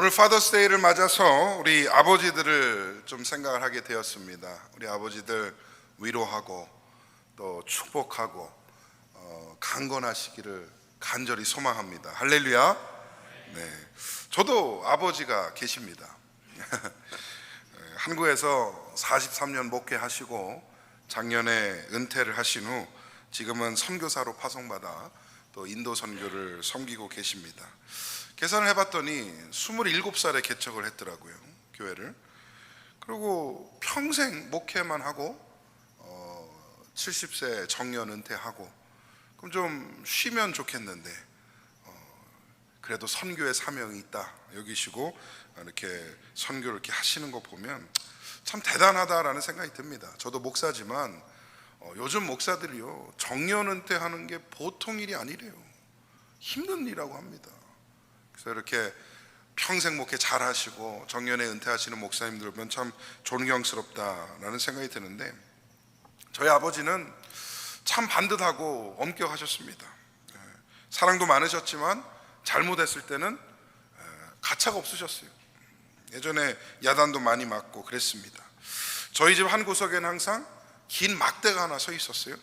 오늘 파더스데이를 맞아서 우리 아버지들을 좀 생각을 하게 되었습니다. 우리 아버지들 위로하고 또 축복하고 강건하시기를 간절히 소망합니다. 할렐루야. 네, 저도 아버지가 계십니다. 한국에서 43년 목회하시고 작년에 은퇴를 하신 후 지금은 선교사로 파송받아 또 인도 선교를 섬기고 계십니다. 계산을 해봤더니 27살에 개척을 했더라고요, 교회를. 그리고 평생 목회만 하고 70세 정년 은퇴하고, 그럼 좀 쉬면 좋겠는데 그래도 선교의 사명이 있다 여기시고 이렇게 선교를 이렇게 하시는 거 보면 참 대단하다라는 생각이 듭니다. 저도 목사지만 요즘 목사들이요, 정년 은퇴하는 게 보통 일이 아니래요. 힘든 일이라고 합니다. 그래서 이렇게 평생 목회 잘 하시고 정년에 은퇴하시는 목사님들 보면 참 존경스럽다라는 생각이 드는데, 저희 아버지는 참 반듯하고 엄격하셨습니다. 사랑도 많으셨지만 잘못했을 때는 가차가 없으셨어요. 예전에 야단도 많이 맞고 그랬습니다. 저희 집 한 구석에는 항상 긴 막대가 하나 서 있었어요.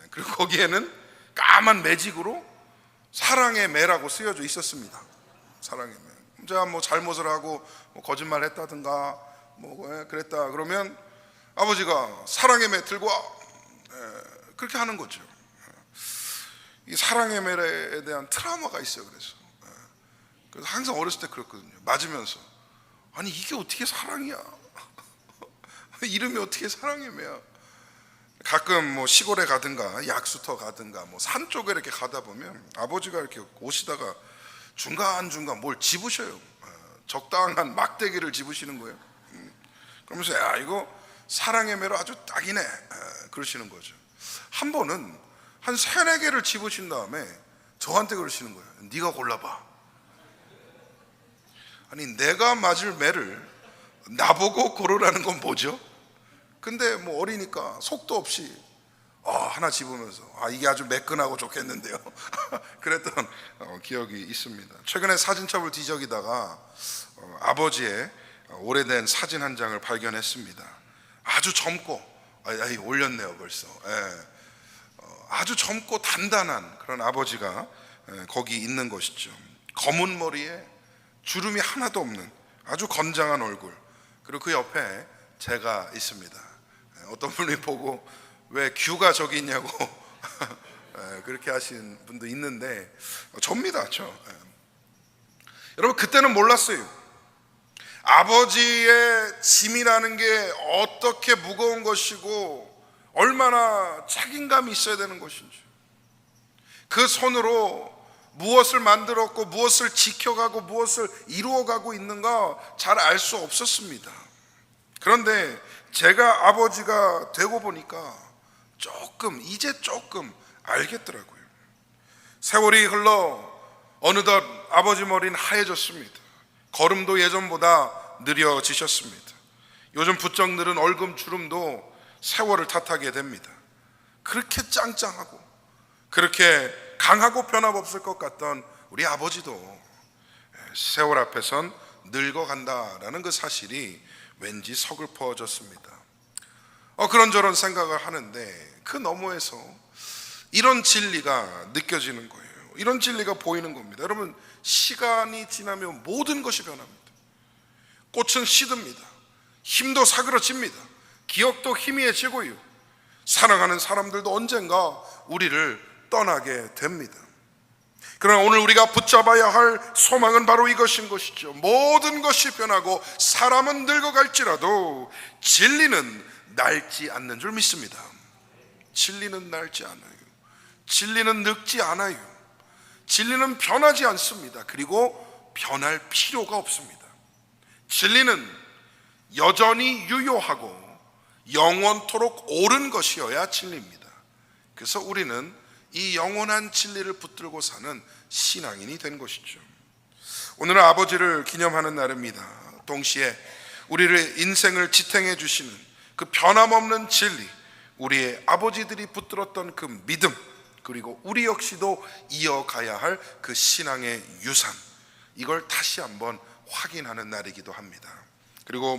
그리고 거기에는 까만 매직으로 사랑의 매라고 쓰여져 있었습니다. 사랑의 매. 제가 뭐 잘못을 하고 거짓말 했다든가 그랬다 그러면 아버지가 사랑의 매 들고 와, 그렇게 하는 거죠. 이 사랑의 매에 대한 트라우마가 있어요. 그래서 항상 어렸을 때 그랬거든요. 맞으면서 아니 이게 어떻게 사랑이야? 이름이 어떻게 사랑의 매야? 가끔 뭐 시골에 가든가 약수터 가든가 뭐 산 쪽에 이렇게 가다 보면 아버지가 이렇게 오시다가 중간중간 뭘 집으셔요. 적당한 막대기를 집으시는 거예요. 그러면서 야, 이거 사랑의 매로 아주 딱이네, 그러시는 거죠. 한 번은 한 3-4개를 집으신 다음에 저한테 그러시는 거예요. 네가 골라봐. 아니 내가 맞을 매를 나보고 고르라는 건 뭐죠? 근데 뭐 어리니까 속도 없이 하나 집으면서 이게 아주 매끈하고 좋겠는데요. 그랬던 기억이 있습니다. 최근에 사진첩을 뒤적이다가 아버지의 오래된 사진 한 장을 발견했습니다. 아주 젊고 올렸네요 벌써. 아주 젊고 단단한 그런 아버지가 거기 있는 것이죠. 검은 머리에 주름이 하나도 없는 아주 건장한 얼굴, 그리고 그 옆에 제가 있습니다. 어떤 분이 보고 왜 규가 저기 있냐고 그렇게 하신 분도 있는데 접니다. 여러분, 그때는 몰랐어요. 아버지의 짐이라는 게 어떻게 무거운 것이고 얼마나 책임감이 있어야 되는 것인지, 그 손으로 무엇을 만들었고 무엇을 지켜가고 무엇을 이루어가고 있는가 잘 알 수 없었습니다. 그런데 제가 아버지가 되고 보니까 이제 조금 알겠더라고요. 세월이 흘러 어느덧 아버지 머리는 하얘졌습니다. 걸음도 예전보다 느려지셨습니다. 요즘 부쩍 늘은 얼굴 주름도 세월을 탓하게 됩니다. 그렇게 짱짱하고 그렇게 강하고 변함없을 것 같던 우리 아버지도 세월 앞에선 늙어간다라는 그 사실이 왠지 서글퍼졌습니다. 그런저런 생각을 하는데 그 너머에서 이런 진리가 느껴지는 거예요. 이런 진리가 보이는 겁니다. 여러분, 시간이 지나면 모든 것이 변합니다. 꽃은 시듭니다. 힘도 사그러집니다. 기억도 희미해지고요. 사랑하는 사람들도 언젠가 우리를 떠나게 됩니다. 그러나 오늘 우리가 붙잡아야 할 소망은 바로 이것인 것이죠. 모든 것이 변하고 사람은 늙어갈지라도 진리는 낡지 않는 줄 믿습니다. 진리는 낡지 않아요. 진리는 늙지 않아요. 진리는 변하지 않습니다. 그리고 변할 필요가 없습니다. 진리는 여전히 유효하고 영원토록 옳은 것이어야 진리입니다. 그래서 우리는 이 영원한 진리를 붙들고 사는 신앙인이 된 것이죠. 오늘은 아버지를 기념하는 날입니다. 동시에 우리를 인생을 지탱해 주시는 그 변함없는 진리, 우리의 아버지들이 붙들었던 그 믿음, 그리고 우리 역시도 이어가야 할 그 신앙의 유산, 이걸 다시 한번 확인하는 날이기도 합니다. 그리고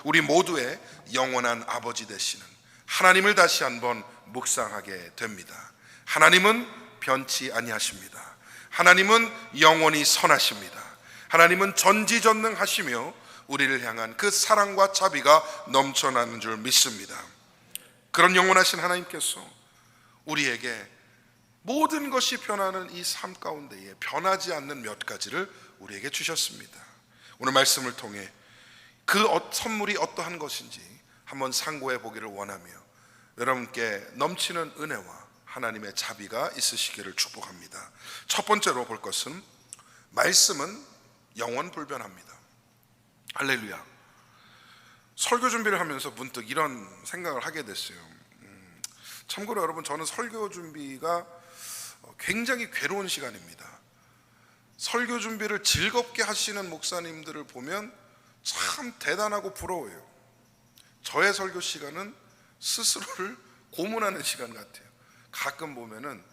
우리 모두의 영원한 아버지 되시는 하나님을 다시 한번 묵상하게 됩니다. 하나님은 변치 아니하십니다. 하나님은 영원히 선하십니다. 하나님은 전지전능하시며 우리를 향한 그 사랑과 자비가 넘쳐나는 줄 믿습니다. 그런 영원하신 하나님께서 우리에게 모든 것이 변하는 이 삶 가운데에 변하지 않는 몇 가지를 우리에게 주셨습니다. 오늘 말씀을 통해 그 선물이 어떠한 것인지 한번 상고해 보기를 원하며 여러분께 넘치는 은혜와 하나님의 자비가 있으시기를 축복합니다. 첫 번째로 볼 것은 말씀은 영원 불변합니다. 할렐루야. 설교 준비를 하면서 문득 이런 생각을 하게 됐어요. 참고로 여러분, 저는 설교 준비가 굉장히 괴로운 시간입니다. 설교 준비를 즐겁게 하시는 목사님들을 보면 참 대단하고 부러워요. 저의 설교 시간은 스스로를 고문하는 시간 같아요. 가끔 보면은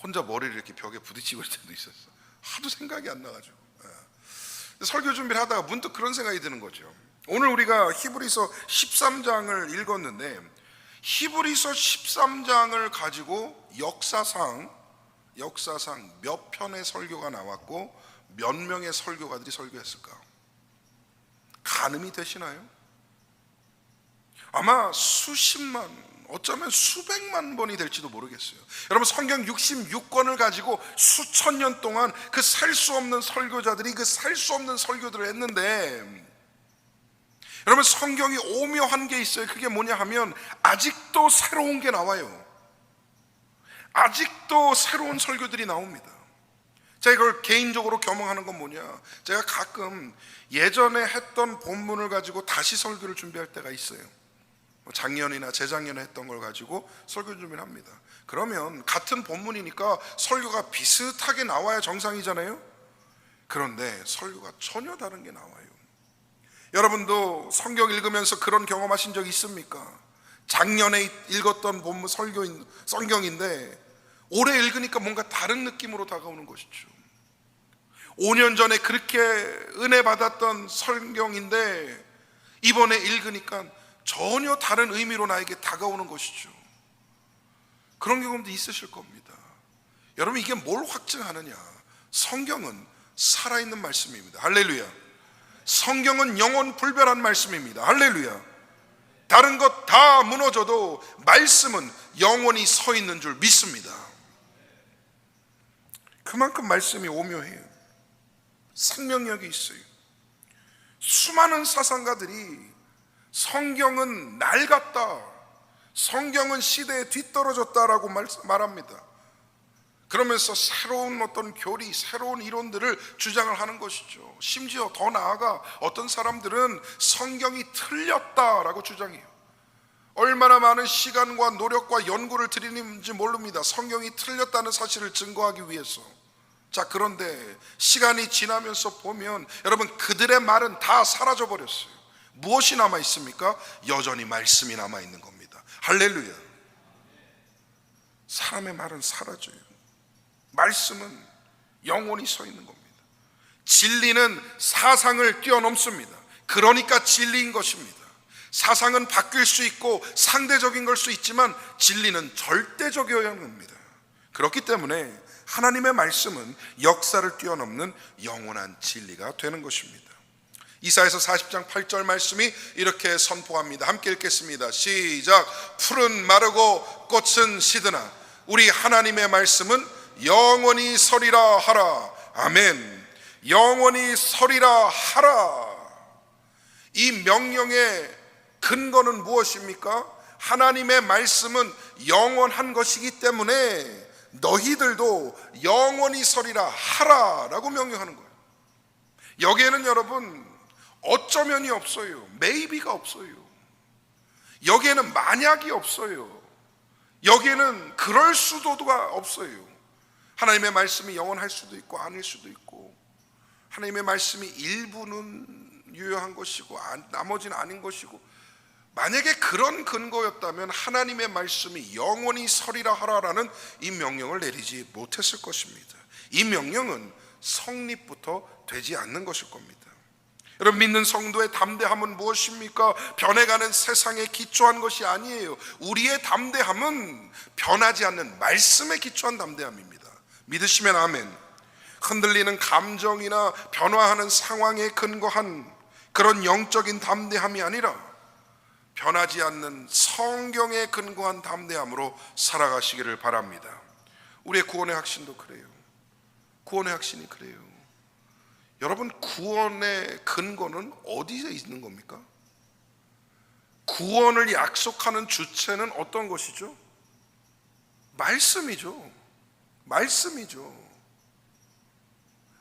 혼자 머리를 이렇게 벽에 부딪히고 있을 때도 있었어. 하도 생각이 안 나가지고. 설교 준비를 하다가 문득 그런 생각이 드는 거죠. 오늘 우리가 히브리서 13장을 읽었는데 히브리서 13장을 가지고 역사상 몇 편의 설교가 나왔고 몇 명의 설교가들이 설교했을까? 가늠이 되시나요? 아마 수십만, 어쩌면 수백만 번이 될지도 모르겠어요. 여러분, 성경 66권을 가지고 수천 년 동안 그 살 수 없는 설교자들이 그 살 수 없는 설교들을 했는데, 여러분, 성경이 오묘한 게 있어요. 그게 뭐냐 하면 아직도 새로운 게 나와요. 아직도 새로운 설교들이 나옵니다. 제가 이걸 개인적으로 겸응하는 건 뭐냐, 제가 가끔 예전에 했던 본문을 가지고 다시 설교를 준비할 때가 있어요. 작년이나 재작년에 했던 걸 가지고 설교 준비를 합니다. 그러면 같은 본문이니까 설교가 비슷하게 나와야 정상이잖아요. 그런데 설교가 전혀 다른 게 나와요. 여러분도 성경 읽으면서 그런 경험하신 적 있습니까? 작년에 읽었던 본문 성경인데 올해 읽으니까 뭔가 다른 느낌으로 다가오는 것이죠. 5년 전에 그렇게 은혜 받았던 성경인데 이번에 읽으니까 전혀 다른 의미로 나에게 다가오는 것이죠. 그런 경험도 있으실 겁니다. 여러분, 이게 뭘 확증하느냐? 성경은 살아있는 말씀입니다. 할렐루야. 성경은 영원 불변한 말씀입니다. 할렐루야. 다른 것 다 무너져도 말씀은 영원히 서 있는 줄 믿습니다. 그만큼 말씀이 오묘해요. 생명력이 있어요. 수많은 사상가들이 성경은 낡았다, 성경은 시대에 뒤떨어졌다라고 말합니다. 그러면서 새로운 어떤 교리, 새로운 이론들을 주장을 하는 것이죠. 심지어 더 나아가 어떤 사람들은 성경이 틀렸다라고 주장해요. 얼마나 많은 시간과 노력과 연구를 들이는지 모릅니다. 성경이 틀렸다는 사실을 증거하기 위해서. 자, 그런데 시간이 지나면서 보면 여러분, 그들의 말은 다 사라져 버렸어요. 무엇이 남아 있습니까? 여전히 말씀이 남아 있는 겁니다. 할렐루야. 사람의 말은 사라져요. 말씀은 영원히 서 있는 겁니다. 진리는 사상을 뛰어넘습니다. 그러니까 진리인 것입니다. 사상은 바뀔 수 있고 상대적인 걸 수 있지만 진리는 절대적이어야 합니다. 그렇기 때문에 하나님의 말씀은 역사를 뛰어넘는 영원한 진리가 되는 것입니다. 이사야서 40장 8절 말씀이 이렇게 선포합니다. 함께 읽겠습니다. 시작. 풀은 마르고 꽃은 시드나 우리 하나님의 말씀은 영원히 서리라 하라. 아멘. 영원히 서리라 하라. 이 명령의 근거는 무엇입니까? 하나님의 말씀은 영원한 것이기 때문에 너희들도 영원히 서리라 하라라고 명령하는 거예요. 여기에는 여러분 어쩌면이 없어요. 메이비가 없어요. 여기에는 만약이 없어요. 여기에는 그럴 수도가 없어요. 하나님의 말씀이 영원할 수도 있고 아닐 수도 있고, 하나님의 말씀이 일부는 유효한 것이고 나머지는 아닌 것이고, 만약에 그런 근거였다면 하나님의 말씀이 영원히 서리라 하라라는 이 명령을 내리지 못했을 것입니다. 이 명령은 성립부터 되지 않는 것일 겁니다. 여러분, 믿는 성도의 담대함은 무엇입니까? 변해가는 세상에 기초한 것이 아니에요. 우리의 담대함은 변하지 않는 말씀에 기초한 담대함입니다. 믿으시면 아멘. 흔들리는 감정이나 변화하는 상황에 근거한 그런 영적인 담대함이 아니라 변하지 않는 성경에 근거한 담대함으로 살아가시기를 바랍니다. 우리의 구원의 확신도 그래요. 구원의 확신이 그래요. 여러분, 구원의 근거는 어디에 있는 겁니까? 구원을 약속하는 주체는 어떤 것이죠? 말씀이죠. 말씀이죠.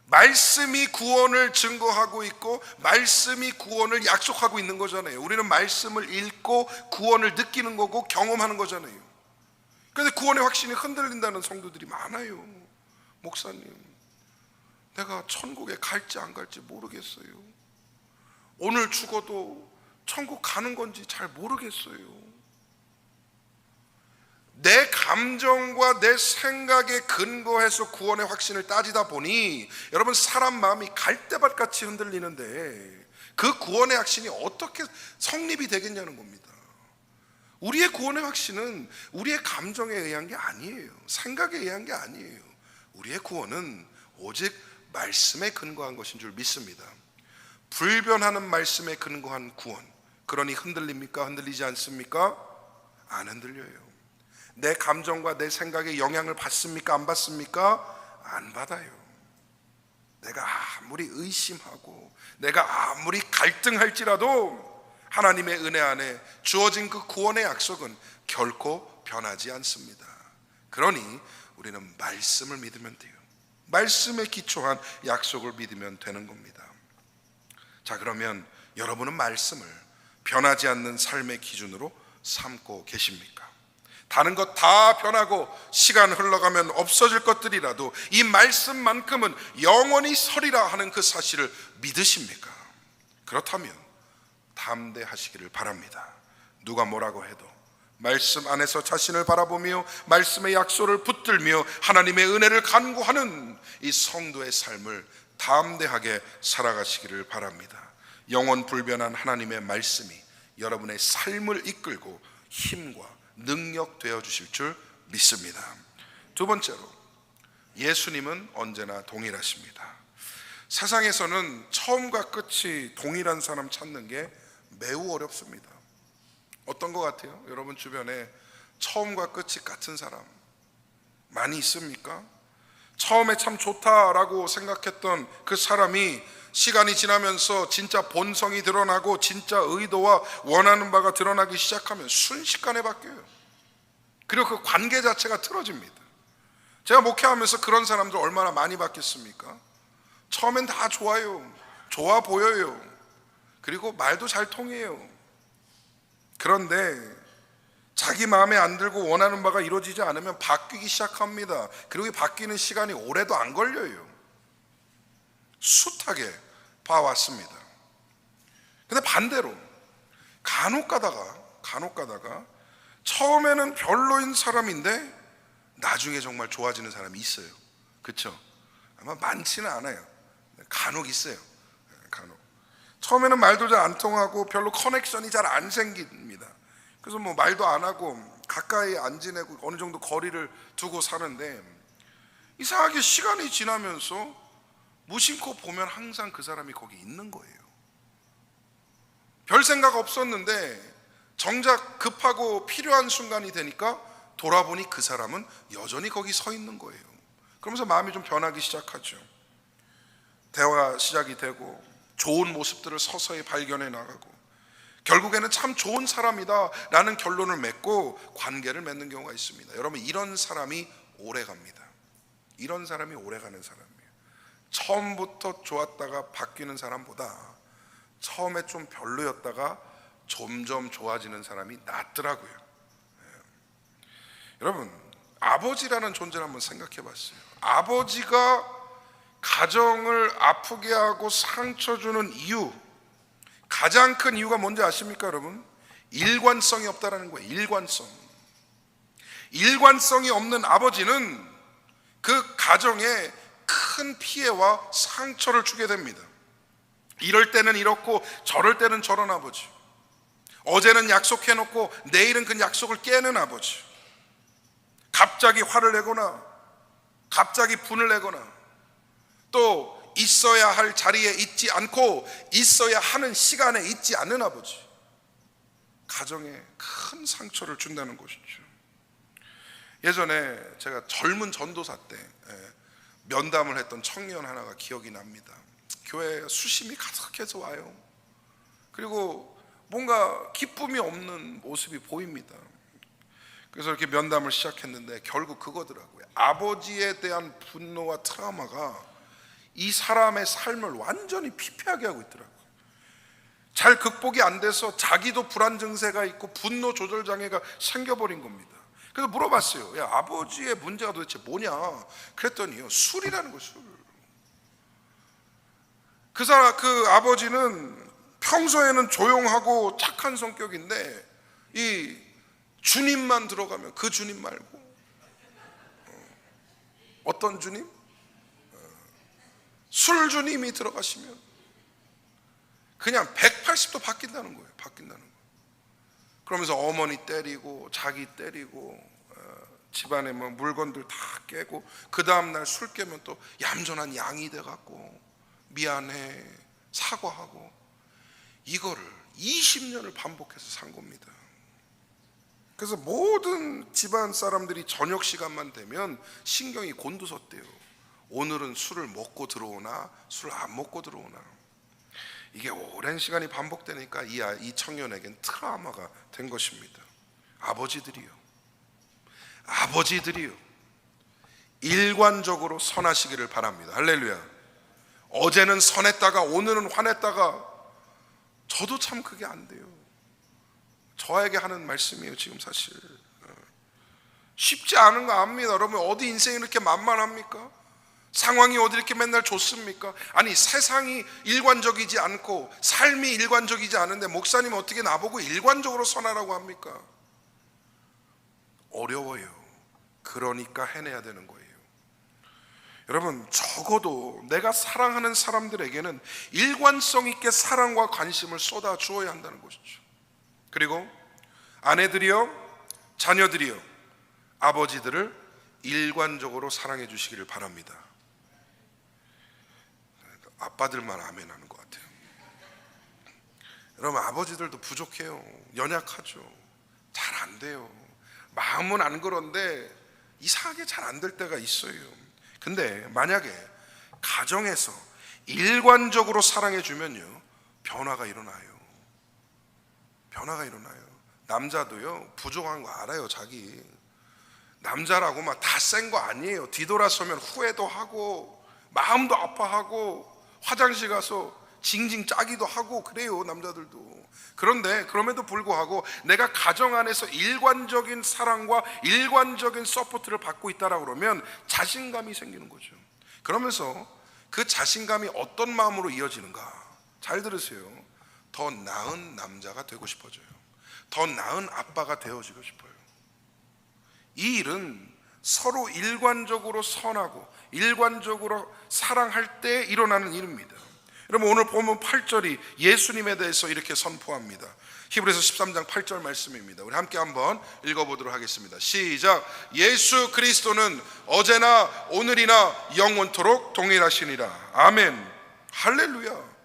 말씀이 구원을 증거하고 있고 말씀이 구원을 약속하고 있는 거잖아요. 우리는 말씀을 읽고 구원을 느끼는 거고 경험하는 거잖아요. 그런데 구원의 확신이 흔들린다는 성도들이 많아요. 목사님, 내가 천국에 갈지 안 갈지 모르겠어요. 오늘 죽어도 천국 가는 건지 잘 모르겠어요. 내 감정과 내 생각에 근거해서 구원의 확신을 따지다 보니 여러분, 사람 마음이 갈대밭같이 흔들리는데 그 구원의 확신이 어떻게 성립이 되겠냐는 겁니다. 우리의 구원의 확신은 우리의 감정에 의한 게 아니에요. 생각에 의한 게 아니에요. 우리의 구원은 오직 말씀에 근거한 것인 줄 믿습니다. 불변하는 말씀에 근거한 구원. 그러니 흔들립니까? 흔들리지 않습니까? 안 흔들려요. 내 감정과 내 생각에 영향을 받습니까? 안 받습니까? 안 받아요. 내가 아무리 의심하고 내가 아무리 갈등할지라도 하나님의 은혜 안에 주어진 그 구원의 약속은 결코 변하지 않습니다. 그러니 우리는 말씀을 믿으면 돼요. 말씀에 기초한 약속을 믿으면 되는 겁니다. 자, 그러면 여러분은 말씀을 변하지 않는 삶의 기준으로 삼고 계십니까? 다른 것 다 변하고 시간 흘러가면 없어질 것들이라도 이 말씀만큼은 영원히 서리라 하는 그 사실을 믿으십니까? 그렇다면 담대하시기를 바랍니다. 누가 뭐라고 해도 말씀 안에서 자신을 바라보며 말씀의 약속을 붙들며 하나님의 은혜를 간구하는 이 성도의 삶을 담대하게 살아가시기를 바랍니다. 영원 불변한 하나님의 말씀이 여러분의 삶을 이끌고 힘과 능력 되어 주실 줄 믿습니다. 두 번째로, 예수님은 언제나 동일하십니다. 세상에서는 처음과 끝이 동일한 사람 찾는 게 매우 어렵습니다. 어떤 것 같아요? 여러분 주변에 처음과 끝이 같은 사람 많이 있습니까? 처음에 참 좋다라고 생각했던 그 사람이 시간이 지나면서 진짜 본성이 드러나고 진짜 의도와 원하는 바가 드러나기 시작하면 순식간에 바뀌어요. 그리고 그 관계 자체가 틀어집니다. 제가 목회하면서 그런 사람들 얼마나 많이 봤겠습니까? 처음엔 다 좋아요. 좋아 보여요. 그리고 말도 잘 통해요. 그런데 자기 마음에 안 들고 원하는 바가 이루어지지 않으면 바뀌기 시작합니다. 그리고 바뀌는 시간이 오래도 안 걸려요. 숱하게 봐왔습니다. 근데 반대로 간혹 가다가 처음에는 별로인 사람인데 나중에 정말 좋아지는 사람이 있어요. 그렇죠? 아마 많지는 않아요. 간혹 있어요. 간혹. 처음에는 말도 잘 안 통하고 별로 커넥션이 잘 안 생깁니다. 그래서 뭐 말도 안 하고 가까이 안 지내고 어느 정도 거리를 두고 사는데 이상하게 시간이 지나면서 무심코 보면 항상 그 사람이 거기 있는 거예요. 별 생각 없었는데 정작 급하고 필요한 순간이 되니까 돌아보니 그 사람은 여전히 거기 서 있는 거예요. 그러면서 마음이 좀 변하기 시작하죠. 대화가 시작이 되고 좋은 모습들을 서서히 발견해 나가고 결국에는 참 좋은 사람이다 라는 결론을 맺고 관계를 맺는 경우가 있습니다. 여러분, 이런 사람이 오래 갑니다. 이런 사람이 오래 가는 사람이에요. 처음부터 좋았다가 바뀌는 사람보다 처음에 좀 별로였다가 점점 좋아지는 사람이 낫더라고요. 여러분, 아버지라는 존재를 한번 생각해 봤어요. 아버지가 가정을 아프게 하고 상처 주는 이유, 가장 큰 이유가 뭔지 아십니까 여러분? 일관성이 없다라는 거예요. 일관성이 없는 아버지는 그 가정에 큰 피해와 상처를 주게 됩니다. 이럴 때는 이렇고 저럴 때는 저런 아버지, 어제는 약속해놓고 내일은 그 약속을 깨는 아버지, 갑자기 화를 내거나 갑자기 분을 내거나 또 있어야 할 자리에 있지 않고 있어야 하는 시간에 있지 않는 아버지, 가정에 큰 상처를 준다는 것이죠. 예전에 제가 젊은 전도사 때 면담을 했던 청년 하나가 기억이 납니다. 교회에 수심이 가득해서 와요. 그리고 뭔가 기쁨이 없는 모습이 보입니다. 그래서 이렇게 면담을 시작했는데 결국 그거더라고요. 아버지에 대한 분노와 트라우마가 이 사람의 삶을 완전히 피폐하게 하고 있더라고요. 잘 극복이 안 돼서 자기도 불안 증세가 있고 분노 조절 장애가 생겨버린 겁니다. 그래서 물어봤어요. 야, 아버지의 문제가 도대체 뭐냐? 그랬더니요, 술이라는 거예요. 술. 그 아버지는 평소에는 조용하고 착한 성격인데 이 주님만 들어가면, 그 주님 말고 어떤 주님? 술 주님이 들어가시면 그냥 180도 바뀐다는 거예요. 그러면서 어머니 때리고 자기 때리고 집안에 뭐 물건들 다 깨고, 그 다음날 술 깨면 또 얌전한 양이 돼갖고 미안해 사과하고, 이거를 20년을 반복해서 산 겁니다. 그래서 모든 집안 사람들이 저녁 시간만 되면 신경이 곤두섰대요. 오늘은 술을 먹고 들어오나 술을 안 먹고 들어오나. 이게 오랜 시간이 반복되니까 이 청년에겐 트라우마가 된 것입니다. 아버지들이요, 일관적으로 선하시기를 바랍니다. 할렐루야. 어제는 선했다가 오늘은 화냈다가, 저도 참 그게 안 돼요. 저에게 하는 말씀이에요. 지금 사실 쉽지 않은 거 압니다. 여러분, 어디 인생이 이렇게 만만합니까? 상황이 어디 이렇게 맨날 좋습니까? 아니, 세상이 일관적이지 않고 삶이 일관적이지 않은데 목사님 어떻게 나보고 일관적으로 선하라고 합니까? 어려워요. 그러니까 해내야 되는 거예요. 여러분, 적어도 내가 사랑하는 사람들에게는 일관성 있게 사랑과 관심을 쏟아 주어야 한다는 것이죠. 그리고 아내들이요, 자녀들이요, 아버지들을 일관적으로 사랑해 주시기를 바랍니다. 아빠들만 아멘 하는 것 같아요. 여러분, 아버지들도 부족해요. 연약하죠. 잘 안 돼요. 마음은 안 그런데 이상하게 잘 안 될 때가 있어요. 근데 만약에 가정에서 일관적으로 사랑해 주면요, 변화가 일어나요. 남자도요, 부족한 거 알아요. 자기 남자라고 막 다 센 거 아니에요. 뒤돌아서면 후회도 하고 마음도 아파하고 화장실 가서 징징 짜기도 하고 그래요, 남자들도. 그런데 그럼에도 불구하고 내가 가정 안에서 일관적인 사랑과 일관적인 서포트를 받고 있다라고 그러면 자신감이 생기는 거죠. 그러면서 그 자신감이 어떤 마음으로 이어지는가? 잘 들으세요. 더 나은 남자가 되고 싶어져요. 더 나은 아빠가 되어지고 싶어요. 이 일은 서로 일관적으로 선하고 일관적으로 사랑할 때 일어나는 일입니다. 여러분, 오늘 보면 8절이 예수님에 대해서 이렇게 선포합니다. 히브리서 13장 8절 말씀입니다. 우리 함께 한번 읽어보도록 하겠습니다. 시작. 예수 그리스도는 어제나 오늘이나 영원토록 동일하시니라. 아멘. 할렐루야.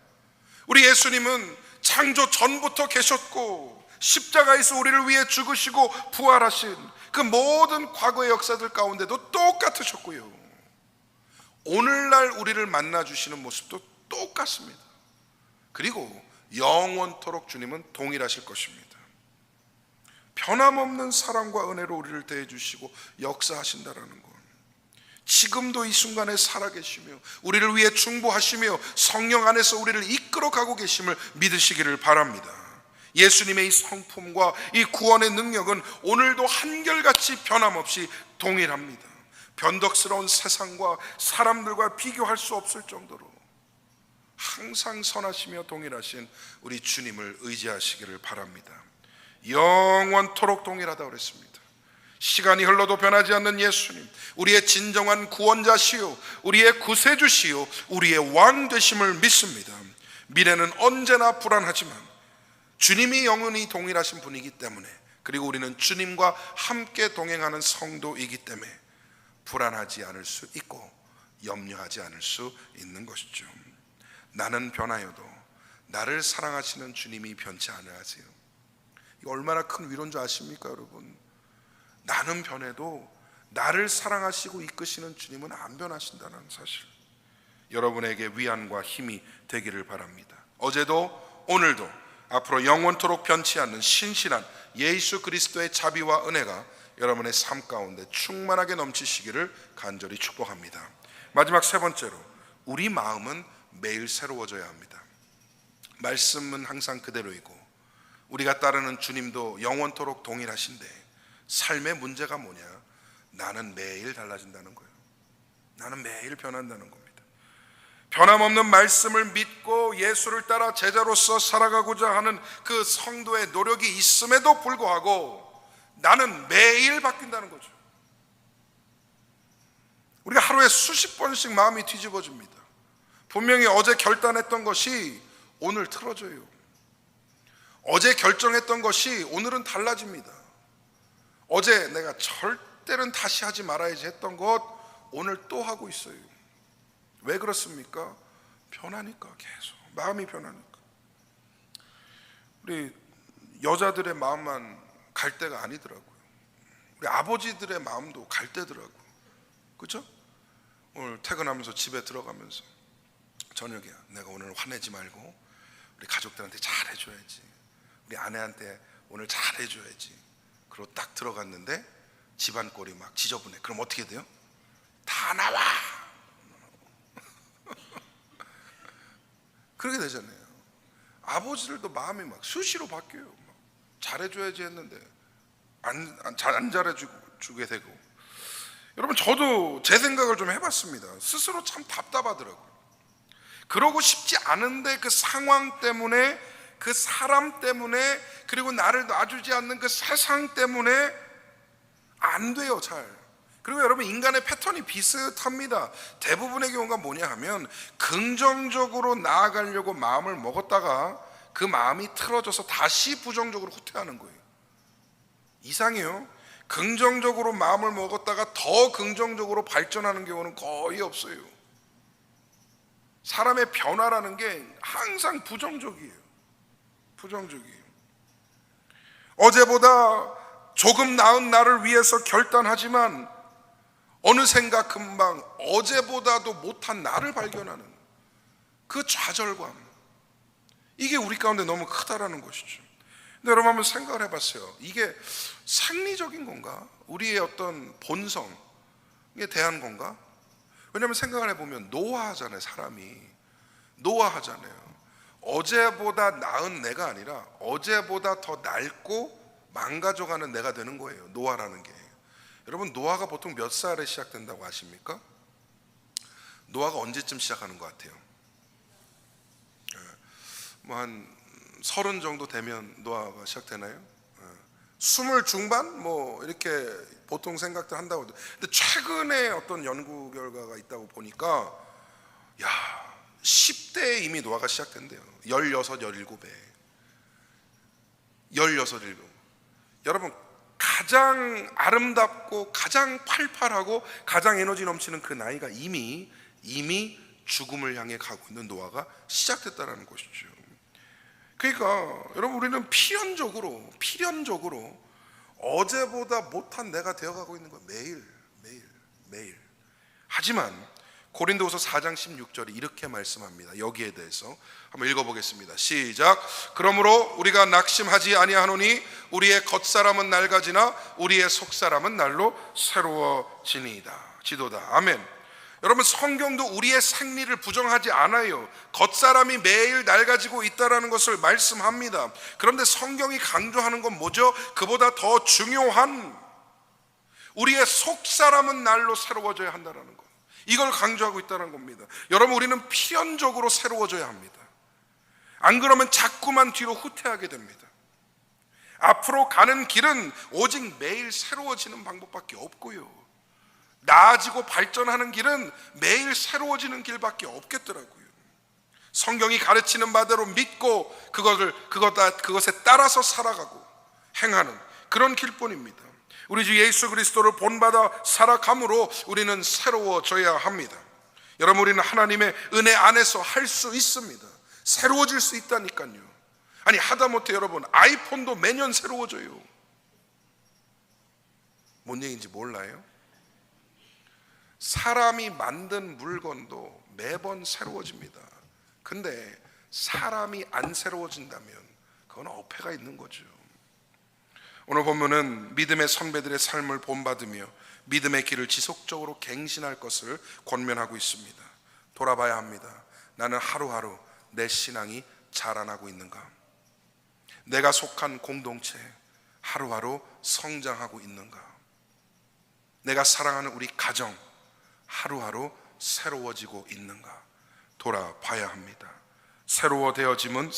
우리 예수님은 창조 전부터 계셨고 십자가에서 우리를 위해 죽으시고 부활하신 그 모든 과거의 역사들 가운데도 똑같으셨고요, 오늘날 우리를 만나주시는 모습도 똑같습니다. 그리고 영원토록 주님은 동일하실 것입니다. 변함없는 사랑과 은혜로 우리를 대해주시고 역사하신다라는 것, 지금도 이 순간에 살아계시며 우리를 위해 충보하시며 성령 안에서 우리를 이끌어가고 계심을 믿으시기를 바랍니다. 예수님의 이 성품과 이 구원의 능력은 오늘도 한결같이 변함없이 동일합니다. 변덕스러운 세상과 사람들과 비교할 수 없을 정도로 항상 선하시며 동일하신 우리 주님을 의지하시기를 바랍니다. 영원토록 동일하다고 그랬습니다. 시간이 흘러도 변하지 않는 예수님, 우리의 진정한 구원자시요 우리의 구세주시요 우리의 왕 되심을 믿습니다. 미래는 언제나 불안하지만 주님이 영원히 동일하신 분이기 때문에, 그리고 우리는 주님과 함께 동행하는 성도이기 때문에 불안하지 않을 수 있고 염려하지 않을 수 있는 것이죠. 나는 변하여도 나를 사랑하시는 주님이 변치 않으세요. 이거 얼마나 큰 위로인 줄 아십니까 여러분? 나는 변해도 나를 사랑하시고 이끄시는 주님은 안 변하신다는 사실, 여러분에게 위안과 힘이 되기를 바랍니다. 어제도 오늘도 앞으로 영원토록 변치 않는 신실한 예수 그리스도의 자비와 은혜가 여러분의 삶 가운데 충만하게 넘치시기를 간절히 축복합니다. 마지막 세 번째로, 우리 마음은 매일 새로워져야 합니다. 말씀은 항상 그대로이고 우리가 따르는 주님도 영원토록 동일하신데, 삶의 문제가 뭐냐? 나는 매일 달라진다는 거예요. 나는 매일 변한다는 겁니다. 변함없는 말씀을 믿고 예수를 따라 제자로서 살아가고자 하는 그 성도의 노력이 있음에도 불구하고 나는 매일 바뀐다는 거죠. 우리가 하루에 수십 번씩 마음이 뒤집어집니다. 분명히 어제 결단했던 것이 오늘 틀어져요. 어제 결정했던 것이 오늘은 달라집니다. 어제 내가 절대는 다시 하지 말아야지 했던 것 오늘 또 하고 있어요. 왜 그렇습니까? 변하니까, 계속 마음이 변하니까. 우리 여자들의 마음만 갈 때가 아니더라고요. 우리 아버지들의 마음도 갈 때더라고요. 그렇죠? 오늘 퇴근하면서 집에 들어가면서 저녁에 내가 오늘 화내지 말고 우리 가족들한테 잘해줘야지, 우리 아내한테 오늘 잘해줘야지. 그리고 딱 들어갔는데 집안 꼴이 막 지저분해. 그럼 어떻게 돼요? 다 나와. 그렇게 되잖아요. 아버지들도 마음이 막 수시로 바뀌어요. 막 잘해줘야지 했는데 안 잘해주게 되고. 여러분, 저도 제 생각을 좀 해봤습니다. 스스로 참 답답하더라고요. 그러고 싶지 않은데 그 상황 때문에, 그 사람 때문에, 그리고 나를 놔주지 않는 그 세상 때문에 안 돼요, 잘. 그리고 여러분, 인간의 패턴이 비슷합니다. 대부분의 경우가 뭐냐 하면 긍정적으로 나아가려고 마음을 먹었다가 그 마음이 틀어져서 다시 부정적으로 후퇴하는 거예요. 이상해요. 긍정적으로 마음을 먹었다가 더 긍정적으로 발전하는 경우는 거의 없어요. 사람의 변화라는 게 항상 부정적이에요. 부정적이에요. 어제보다 조금 나은 나를 위해서 결단하지만 어느샌가 금방 어제보다도 못한 나를 발견하는 그 좌절감, 이게 우리 가운데 너무 크다라는 것이죠. 근데 여러분 한번 생각을 해봤어요. 이게 생리적인 건가? 우리의 어떤 본성에 대한 건가? 왜냐하면 생각을 해보면 노화하잖아요. 사람이 노화하잖아요. 어제보다 나은 내가 아니라 어제보다 더 낡고 망가져가는 내가 되는 거예요, 노화라는 게. 여러분, 노화가 보통 몇 살에 시작된다고 아십니까? 노화가 언제쯤 시작하는 것 같아요? 뭐 한 30 정도 되면 노화가 시작되나요? 20 중반? 뭐 이렇게 보통 생각들 한다고. 근데 최근에 어떤 연구 결과가 있다고 보니까 10대에 이미 노화가 시작된대요. 16, 17에 16, 17. 여러분, 가장 아름답고 가장 팔팔하고 가장 에너지 넘치는 그 나이가 이미 죽음을 향해 가고 있는 노화가 시작됐다는 것이죠. 그러니까 여러분, 우리는 필연적으로 어제보다 못한 내가 되어가고 있는 거예요. 매일. 하지만 고린도후서 4장 16절이 이렇게 말씀합니다. 여기에 대해서 한번 읽어보겠습니다. 시작. 그러므로 우리가 낙심하지 아니하노니 우리의 겉사람은 낡아지나 우리의 속사람은 날로 새로워지도다. 아멘. 여러분, 성경도 우리의 생리를 부정하지 않아요. 겉사람이 매일 낡아지고 있다는 것을 말씀합니다. 그런데 성경이 강조하는 건 뭐죠? 그보다 더 중요한 우리의 속사람은 날로 새로워져야 한다는 것, 이걸 강조하고 있다는 겁니다. 여러분, 우리는 필연적으로 새로워져야 합니다. 안 그러면 자꾸만 뒤로 후퇴하게 됩니다. 앞으로 가는 길은 오직 매일 새로워지는 방법밖에 없고요, 나아지고 발전하는 길은 매일 새로워지는 길밖에 없겠더라고요. 성경이 가르치는 바대로 믿고 그것에 따라서 살아가고 행하는 그런 길뿐입니다. 우리 주 예수 그리스도를 본받아 살아감으로 우리는 새로워져야 합니다. 여러분, 우리는 하나님의 은혜 안에서 할 수 있습니다. 새로워질 수 있다니까요. 아니, 하다못해 여러분, 아이폰도 매년 새로워져요. 뭔 얘기인지 몰라요? 사람이 만든 물건도 매번 새로워집니다. 근데 사람이 안 새로워진다면 그건 어폐가 있는 거죠. 오늘 본문은 믿음의 선배들의 삶을 본받으며 믿음의 길을 지속적으로 갱신할 것을 권면하고 있습니다. 돌아봐야 합니다. 나는 하루하루 내 신앙이 자라나고 있는가? 내가 속한 공동체 하루하루 성장하고 있는가? 내가 사랑하는 우리 가정 하루하루 새로워지고 있는가? 돌아봐야 합니다. 새로 되어짐은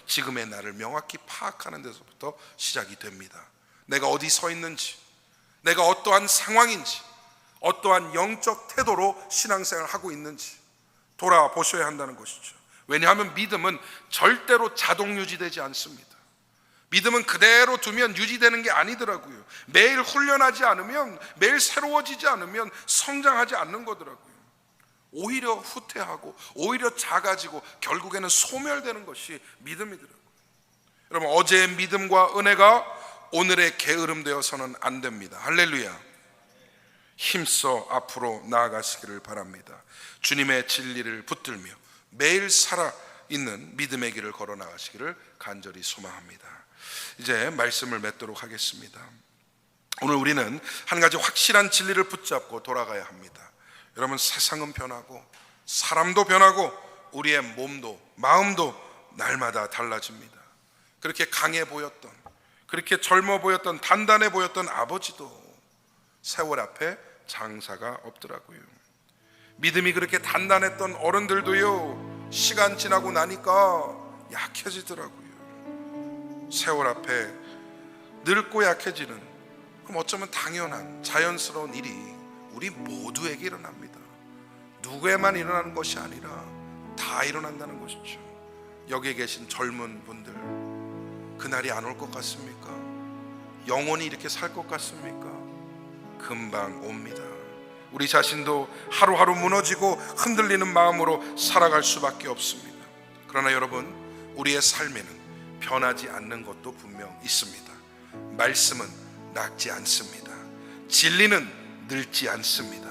지금의 나를 명확히 파악하는 데서부터 시작이 됩니다. 내가 어디 서 있는지, 내가 어떠한 상황인지, 어떠한 영적 태도로 신앙생활을 하고 있는지 돌아보셔야 한다는 것이죠. 왜냐하면 믿음은 절대로 자동 유지되지 않습니다. 믿음은 그대로 두면 유지되는 게 아니더라고요. 매일 훈련하지 않으면, 매일 새로워지지 않으면 성장하지 않는 거더라고요. 오히려 후퇴하고 오히려 작아지고 결국에는 소멸되는 것이 믿음이더라고요. 여러분, 어제의 믿음과 은혜가 오늘의 게으름 되어서는 안 됩니다. 할렐루야. 힘써 앞으로 나아가시기를 바랍니다. 주님의 진리를 붙들며 매일 살아있는 믿음의 길을 걸어 나가시기를 간절히 소망합니다. 이제 말씀을 맺도록 하겠습니다. 오늘 우리는 한 가지 확실한 진리를 붙잡고 돌아가야 합니다. 여러분, 세상은 변하고 사람도 변하고 우리의 몸도 마음도 날마다 달라집니다. 그렇게 강해 보였던, 그렇게 젊어 보였던, 단단해 보였던 아버지도 세월 앞에 장사가 없더라고요. 믿음이 그렇게 단단했던 어른들도요, 시간 지나고 나니까 약해지더라고요. 세월 앞에 늙고 약해지는, 그럼 어쩌면 당연한 자연스러운 일이 우리 모두에게 일어납니다. 누구에만 일어나는 것이 아니라 다 일어난다는 것이죠. 여기에 계신 젊은 분들, 그날이 안 올 것 같습니까? 영원히 이렇게 살 것 같습니까? 금방 옵니다. 우리 자신도 하루하루 무너지고 흔들리는 마음으로 살아갈 수밖에 없습니다. 그러나 여러분, 우리의 삶에는 변하지 않는 것도 분명 있습니다. 말씀은 낡지 않습니다. 진리는 늙지 않습니다.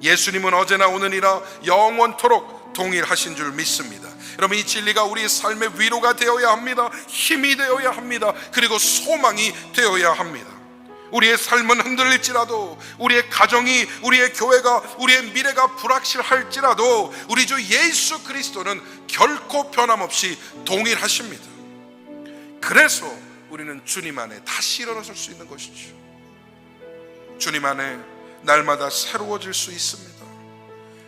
예수님은 어제나 오늘이나 영원토록 동일하신 줄 믿습니다. 여러분, 이 진리가 우리의 삶의 위로가 되어야 합니다. 힘이 되어야 합니다. 그리고 소망이 되어야 합니다. 우리의 삶은 흔들릴지라도, 우리의 가정이, 우리의 교회가, 우리의 미래가 불확실할지라도 우리 주 예수 그리스도는 결코 변함없이 동일하십니다. 그래서 우리는 주님 안에 다시 일어설 수 있는 것이죠. 주님 안에 날마다 새로워질 수 있습니다.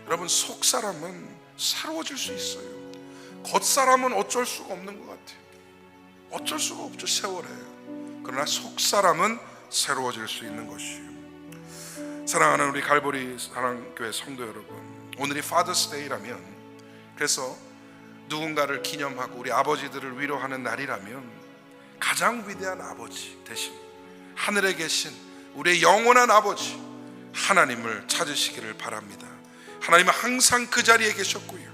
여러분, 속사람은 새로워질 수 있어요. 겉사람은 어쩔 수가 없는 것 같아요. 어쩔 수가 없죠, 세월에. 그러나 속사람은 새로워질 수 있는 것이에요. 사랑하는 우리 갈보리 사랑교회 성도 여러분, 오늘이 파더스 데이라면, 그래서 누군가를 기념하고 우리 아버지들을 위로하는 날이라면 가장 위대한 아버지 대신 하늘에 계신 우리의 영원한 아버지 하나님을 찾으시기를 바랍니다. 하나님은 항상 그 자리에 계셨고요,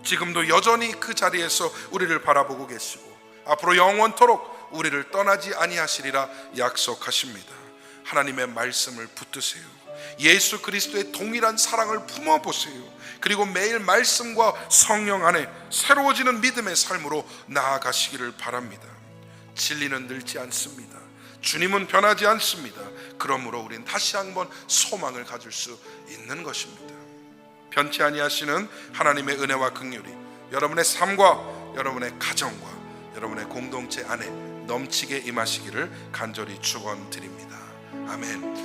지금도 여전히 그 자리에서 우리를 바라보고 계시고 앞으로 영원토록 우리를 떠나지 아니하시리라 약속하십니다. 하나님의 말씀을 붙드세요. 예수 그리스도의 동일한 사랑을 품어보세요. 그리고 매일 말씀과 성령 안에 새로워지는 믿음의 삶으로 나아가시기를 바랍니다. 진리는 늙지 않습니다. 주님은 변하지 않습니다. 그러므로 우린 다시 한번 소망을 가질 수 있는 것입니다. 변치 아니하시는 하나님의 은혜와 긍휼이 여러분의 삶과 여러분의 가정과 여러분의 공동체 안에 넘치게 임하시기를 간절히 축원드립니다. 아멘.